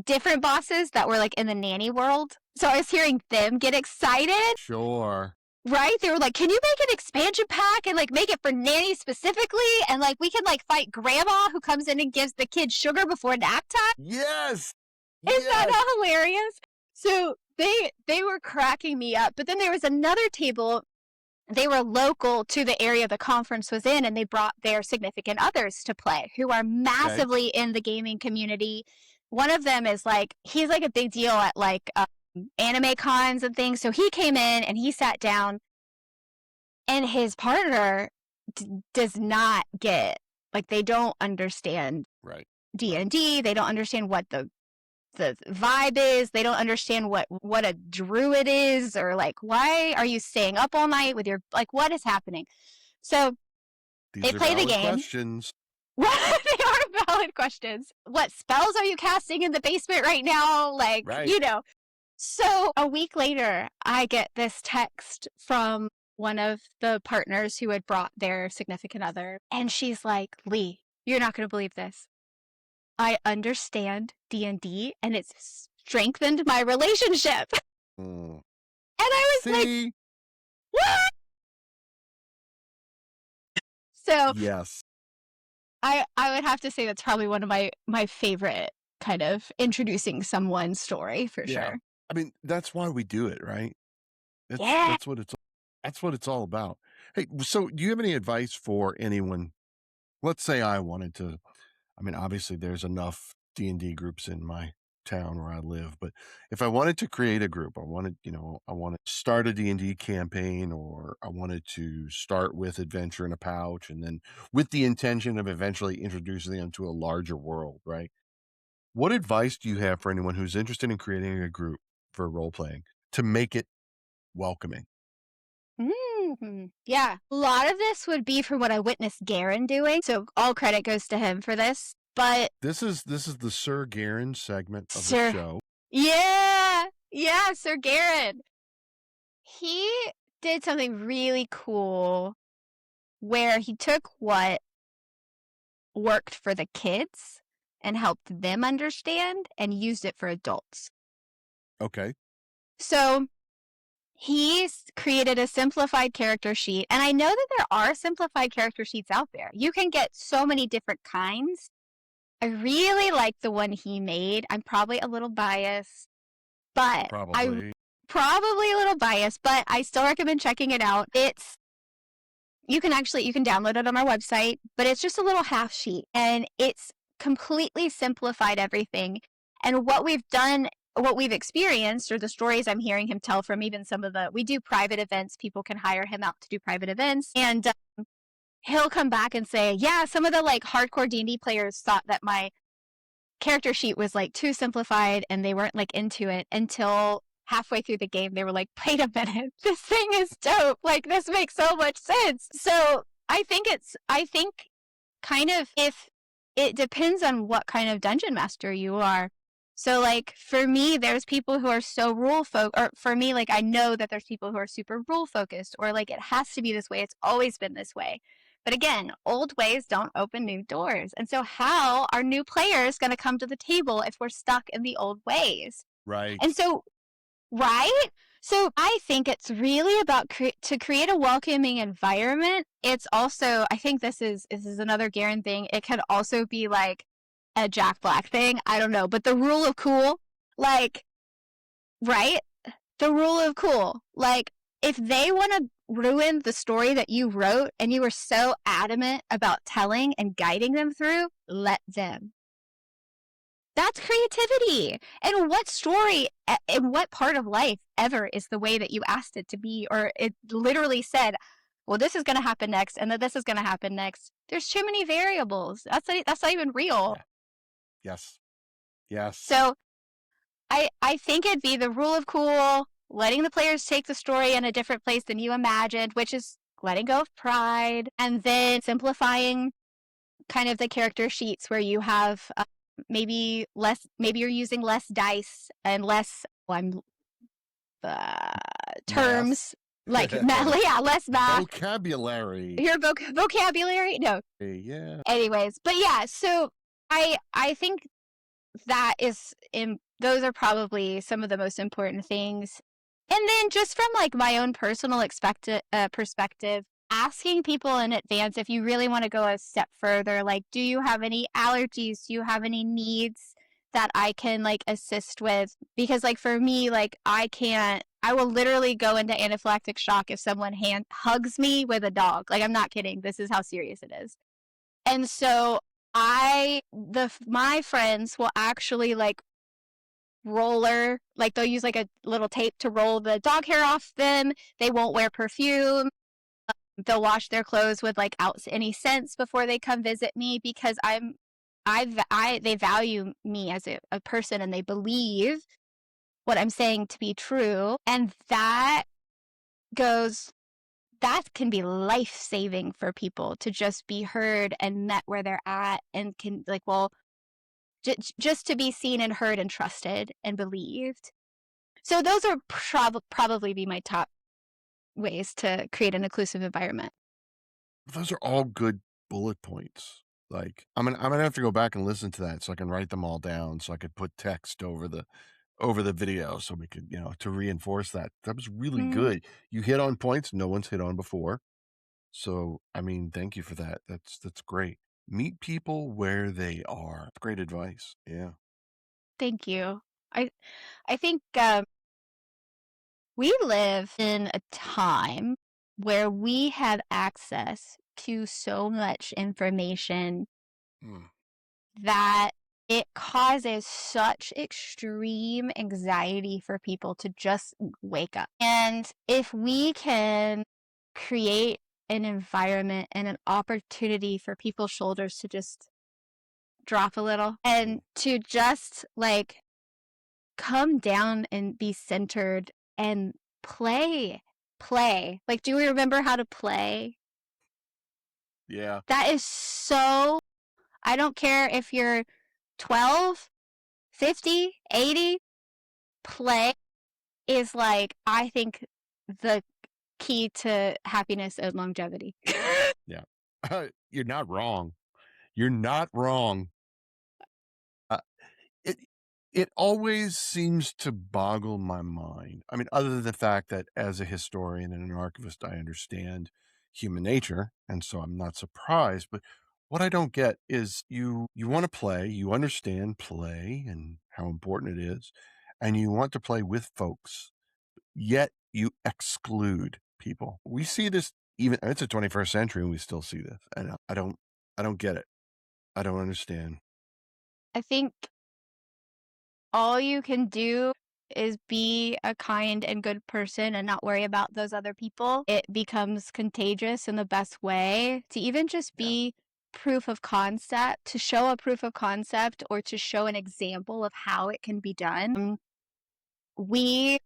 different bosses that were like in the nanny world. So I was hearing them get excited. Sure. Right? They were like, can you make an expansion pack and like make it for nannies specifically? And like we can like fight grandma who comes in and gives the kids sugar before nap time. Yes. Is that Yes. not hilarious? So they were cracking me up. But then there was another table. They were local to the area the conference was in, and they brought their significant others to play who are Okay. massively in the gaming community. One of them is like, he's like a big deal at like anime cons and things. So he came in and he sat down, and his partner does not get, like, they don't understand Right. D&D. They don't understand what the vibe is. They don't understand what a druid is, or like, why are you staying up all night with your, like, what is happening? So they These are play the valid game. questions. They are valid questions. What spells are you casting in the basement right now? Like, Right. you know. So a week later, I get this text from one of the partners who had brought their significant other, and she's like, Leigh, you're not going to believe this. I understand D&D, and it's strengthened my relationship. Mm. And I was like, See? what? So Yes. I would have to say that's probably one of my favorite kind of introducing someone story for Yeah. sure. I mean, that's why we do it, right? Yeah. That's what it's all about. Hey, so do you have any advice for anyone? Let's say I wanted to, I mean, obviously there's enough D&D groups in my town where I live, but if I wanted to create a group, I want to start a D&D campaign, or I wanted to start with Adventure in a Pouch and then with the intention of eventually introducing them to a larger world, right? What advice do you have for anyone who's interested in creating a group for role playing to make it welcoming? Yeah. A lot of this would be from what I witnessed Garen doing. So all credit goes to him for this. But This is the Sir Garen segment of the Sir, show. yeah, Sir Garen. He did something really cool where he took what worked for the kids and helped them understand and used it for adults. Okay. So he's created a simplified character sheet. And I know that there are simplified character sheets out there. You can get so many different kinds. I really like the one he made. I'm probably a little biased, but Probably. probably a little biased, but I still recommend checking it out. It's you can download it on our website, but it's just a little half sheet, and it's completely simplified everything. And what we've experienced, or the stories I'm hearing him tell from even we do private events. People can hire him out to do private events, and he'll come back and say, yeah, some of the like hardcore D&D players thought that my character sheet was like too simplified and they weren't like into it until halfway through the game. They were like, wait a minute, this thing is dope. Like, this makes so much sense. So I think kind of, if it depends on what kind of dungeon master you are. So like for me, there's people who are so or for me, like I know that there's people who are super rule focused, or like it has to be this way. It's always been this way. But again, old ways don't open new doors. And so how are new players going to come to the table if we're stuck in the old ways? Right. And so, right? So I think it's really about to create a welcoming environment. It's also, I think this is another Garen thing. It could also be like a Jack Black thing. I don't know. But the rule of cool, like, right? The rule of cool. Like, if they want to ruin the story that you wrote and you were so adamant about telling and guiding them through, let them. That's creativity. And what story in what part of life ever is the way that you asked it to be, or it literally said, well, this is going to happen next, and then this is going to happen next. There's too many variables. That's not even real. Yeah. Yes. So I think it'd be the rule of cool, letting the players take the story in a different place than you imagined, which is letting go of pride, and then simplifying kind of the character sheets where you have maybe you're using less dice and less terms, like less math. Vocabulary. Your vocabulary? No. Yeah. Anyways, but yeah, so I think that those are probably some of the most important things. And then just from like my own personal perspective, asking people in advance if you really want to go a step further, like, do you have any allergies? Do you have any needs that I can like assist with? Because like for me, like I will literally go into anaphylactic shock if someone hugs me with a dog. Like, I'm not kidding. This is how serious it is. And so my friends will actually like like they'll use like a little tape to roll the dog hair off them. They won't wear perfume. They'll wash their clothes with like any scents before they come visit me, because they value me as a person, and they believe what I'm saying to be true. And that can be life-saving for people, to just be heard and met where they're at, and can like, well, just to be seen and heard and trusted and believed. So those are probably be my top ways to create an inclusive environment. Those are all good bullet points. Like, I'm gonna have to go back and listen to that so I can write them all down, so I could put text over the video, so we could, to reinforce that. That was really good. You hit on points no one's hit on before. So, I mean, thank you for that. That's great. Meet people where they are. Great advice. Yeah. Thank you. I think we live in a time where we have access to so much information that it causes such extreme anxiety for people to just wake up. And if we can create an environment and an opportunity for people's shoulders to just drop a little, and to just like come down and be centered and play. Like, do we remember how to play? Yeah. That is so, I don't care if you're 12, 50, 80, play is like, I think, the key to happiness and longevity. Yeah. You're not wrong. You're not wrong. It always seems to boggle my mind. I mean, other than the fact that as a historian and an archivist, I understand human nature, and so I'm not surprised. But what I don't get is you want to play, you understand play and how important it is, and you want to play with folks, yet you exclude people. We see this Even it's the 21st century and we still see this. And I don't get it. I don't understand. I think all you can do is be a kind and good person and not worry about those other people. It becomes contagious in the best way to even just Yeah. be proof of concept, to show a proof of concept or to show an example of how it can be done. We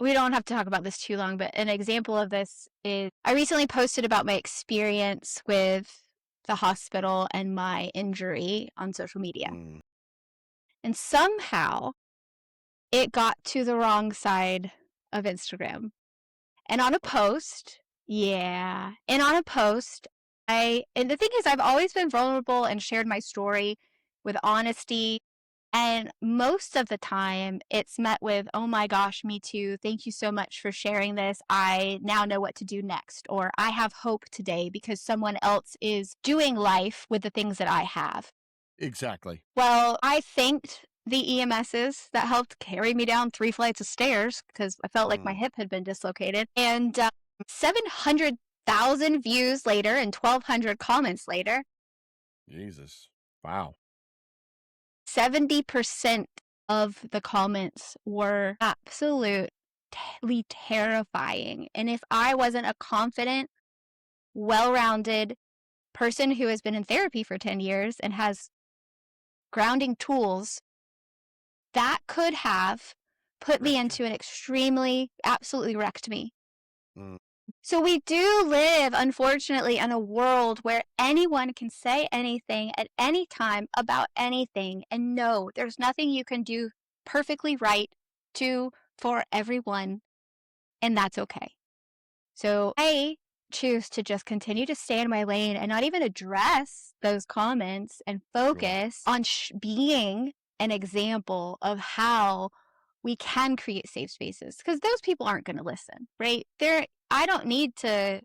don't have to talk about this too long, but an example of this is I recently posted about my experience with the hospital and my injury on social media. Mm. And somehow it got to the wrong side of Instagram. And on a post, and the thing is, I've always been vulnerable and shared my story with honesty. And most of the time, it's met with, oh my gosh, me too. Thank you so much for sharing this. I now know what to do next. Or I have hope today because someone else is doing life with the things that I have. Exactly. Well, I thanked the EMSs that helped carry me down 3 flights of stairs because I felt like my hip had been dislocated. And 700,000 views later and 1,200 comments later, Jesus. Wow. 70% of the comments were absolutely terrifying. And if I wasn't a confident, well-rounded person who has been in therapy for 10 years and has grounding tools, that could have put me into an absolutely wrecked me. Mm. So we do live, unfortunately, in a world where anyone can say anything at any time about anything. And no, there's nothing you can do perfectly right for everyone. And that's okay. So I choose to just continue to stay in my lane and not even address those comments and focus on being an example of how we can create safe spaces, because those people aren't going to listen, right? I don't need to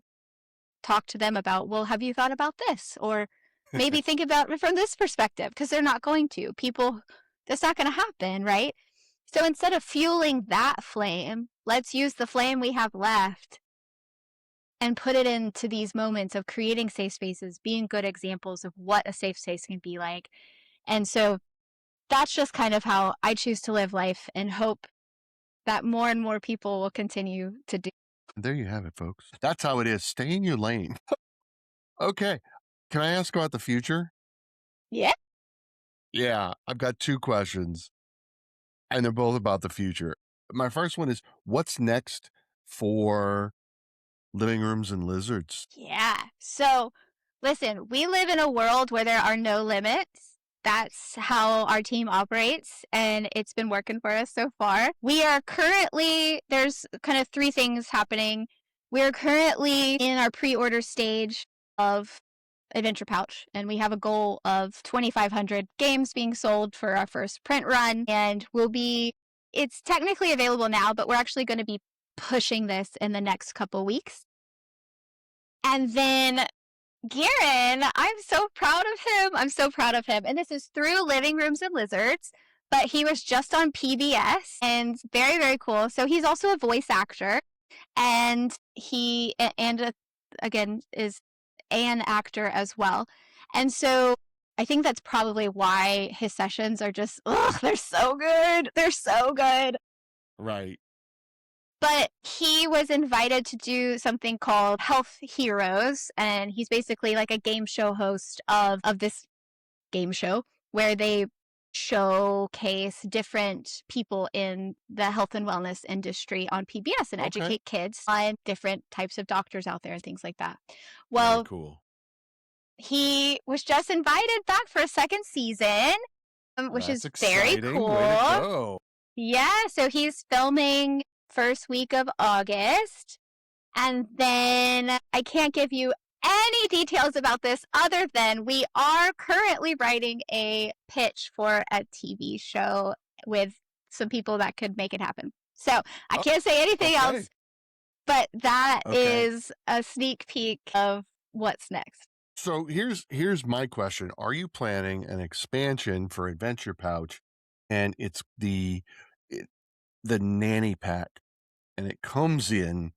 talk to them about, well, have you thought about this? Or maybe think about it from this perspective, because they're not going to. That's not going to happen, right? So instead of fueling that flame, let's use the flame we have left and put it into these moments of creating safe spaces, being good examples of what a safe space can be like. And so that's just kind of how I choose to live life and hope that more and more people will continue to do. There you have it, folks. That's how it is. Stay in your lane. Okay. Can I ask about the future? Yeah. Yeah. I've got 2 questions, and they're both about the future. My first one is, what's next for living rooms and lizards? Yeah. So listen, we live in a world where there are no limits. That's how our team operates, and it's been working for us so far. There's kind of 3 things happening. We're currently in our pre-order stage of Adventure Pouch, and we have a goal of 2,500 games being sold for our first print run, and it's technically available now, but we're actually going to be pushing this in the next couple weeks. And then Garen, I'm so proud of him. And this is through Living Rooms and Lizards, but he was just on PBS and very, very cool. So he's also a voice actor, and again, is an actor as well. And so I think that's probably why his sessions are just, they're so good. They're so good. Right. But he was invited to do something called Health Heroes, and he's basically like a game show host of this game show where they showcase different people in the health and wellness industry on PBS and educate kids on different types of doctors out there and things like that. Well, very cool. He was just invited back for a second season, which is very cool. Way to go. Yeah, so he's filming first week of August. And then I can't give you any details about this other than we are currently writing a pitch for a TV show with some people that could make it happen. So I can't say anything else, but that is a sneak peek of what's next. So here's my question. Are you planning an expansion for Adventure Pouch, and it's the nanny pack, and it comes in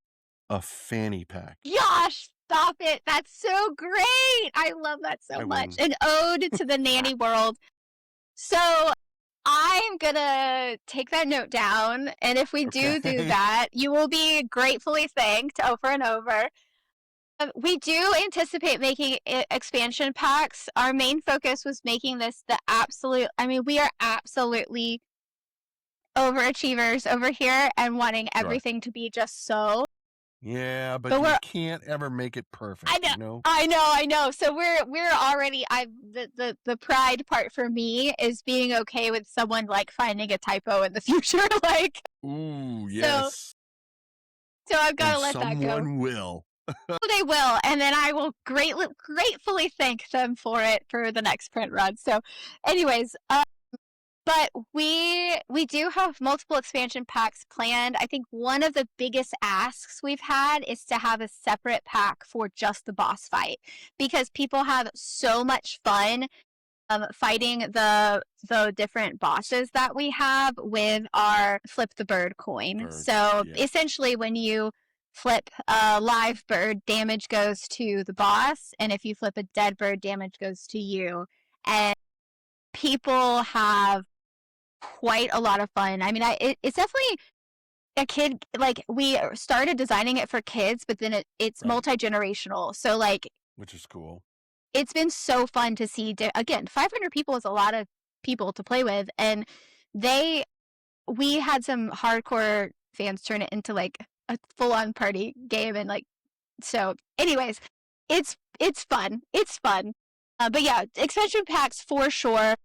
a fanny pack. Gosh, stop it. That's so great. I love that so I much. win. An ode to the nanny world. So I'm going to take that note down. And if we do Okay. that, you will be gratefully thanked over and over. We do anticipate making expansion packs. Our main focus was making this the absolute, I mean, we are absolutely overachievers over here and wanting Sure. everything to be just so. Yeah, but But you we're can't ever make it perfect, I know, you know? I know. So we're already the pride part for me is being okay with someone like finding a typo in the future. Like Ooh, so yes. so I've got And to let that go. someone will. They will, and then I will gratefully thank them for it for the next print run. So, anyways, but we do have multiple expansion packs planned. I think one of the biggest asks we've had is to have a separate pack for just the boss fight because people have so much fun fighting the different bosses that we have with our flip the bird coin. Bird, so yeah. essentially when you flip a live bird, damage goes to the boss, and if you flip a dead bird, damage goes to you. And people have quite a lot of fun. I mean, it's definitely a kid, like we started designing it for kids, but then it's Right. multi-generational. So like Which is cool. it's been so fun to see. Again, 500 people is a lot of people to play with, and we had some hardcore fans turn it into like a full-on party game, and like so. Anyways, it's fun. It's fun. But yeah, expansion packs for sure.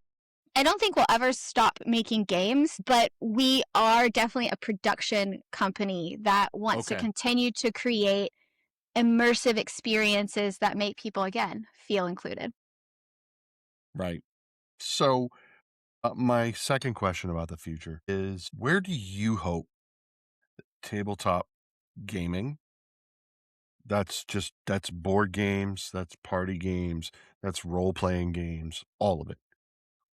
I don't think we'll ever stop making games, but we are definitely a production company that wants to continue to create immersive experiences that make people, again, feel included. Right. So, my second question about the future is where do you hope tabletop gaming, that's board games, that's party games, that's role-playing games, all of it.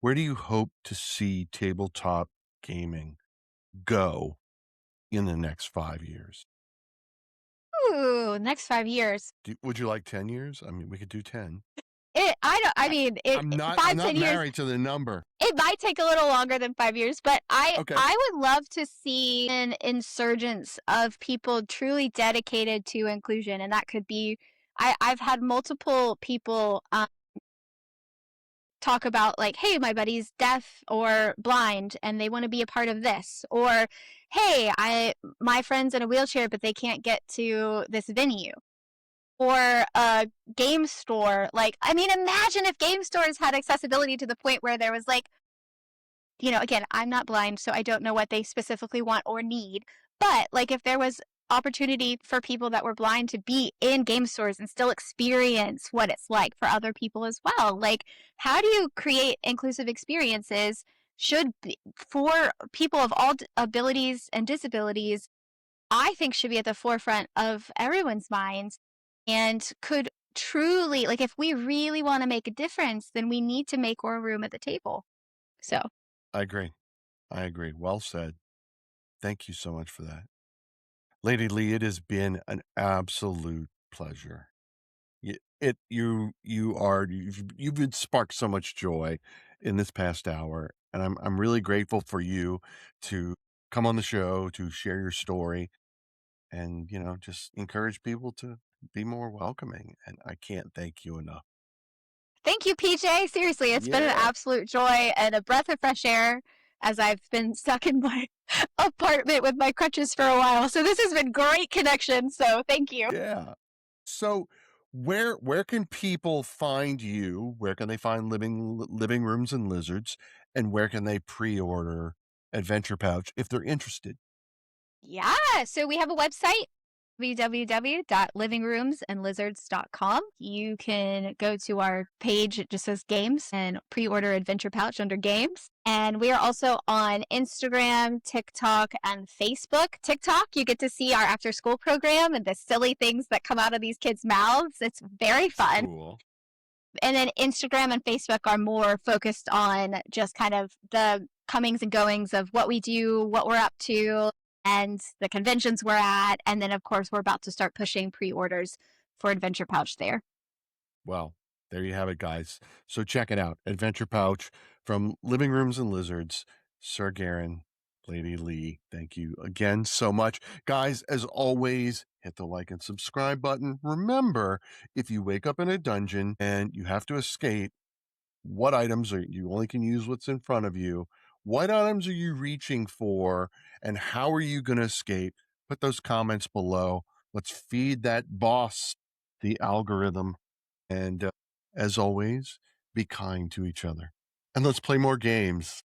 Where do you hope to see tabletop gaming go in the next 5 years? Ooh, next 5 years. Would you like 10 years? I mean, we could do 10. I'm I'm 5, not 10 years. married to the number. It might take a little longer than 5 years, but Okay. I would love to see an insurgence of people truly dedicated to inclusion, and that could be. I've had multiple people talk about like, hey, my buddy's deaf or blind, and they want to be a part of this, or hey, my friend's in a wheelchair, but they can't get to this venue. Or a game store. Like, I mean, imagine if game stores had accessibility to the point where there was like, again, I'm not blind, so I don't know what they specifically want or need. But like, if there was opportunity for people that were blind to be in game stores and still experience what it's like for other people as well. Like, how do you create inclusive experiences for people of all abilities and disabilities? I think should be at the forefront of everyone's minds and could truly, like, if we really want to make a difference, then we need to make more room at the table. So, I agree. Well said. Thank you so much for that. Lady Leigh, it has been an absolute pleasure. You've sparked so much joy in this past hour, and I'm really grateful for you to come on the show to share your story and, just encourage people to be more welcoming, and I can't thank you enough. thank you, PJ. Seriously, it's been an absolute joy and a breath of fresh air as I've been stuck in my apartment with my crutches for a while. So this has been great connection. So thank you. Yeah. So where can people find you? Where can they find living rooms and lizards? And where can they pre-order Adventure Pouch if they're interested? Yeah, so we have a website, www.livingroomsandlizards.com. You can go to our page, it just says games, and pre-order Adventure Pouch under games. And we are also on Instagram, TikTok, and Facebook. TikTok, you get to see our after school program and the silly things that come out of these kids' mouths. It's very fun. Cool. And then Instagram and Facebook are more focused on just kind of the comings and goings of what we do, what we're up to, and the conventions we're at. And then, of course, we're about to start pushing pre orders for Adventure Pouch there. Well, there you have it, guys. So check it out. Adventure Pouch from Living Rooms and Lizards, Sir Garen, Lady Leigh. Thank you again so much. Guys, as always, hit the like and subscribe button. Remember, if you wake up in a dungeon and you have to escape, what items are you only can use what's in front of you? What items are you reaching for? And how are you going to escape? Put those comments below. Let's feed that boss, the algorithm. And as always, be kind to each other. And let's play more games.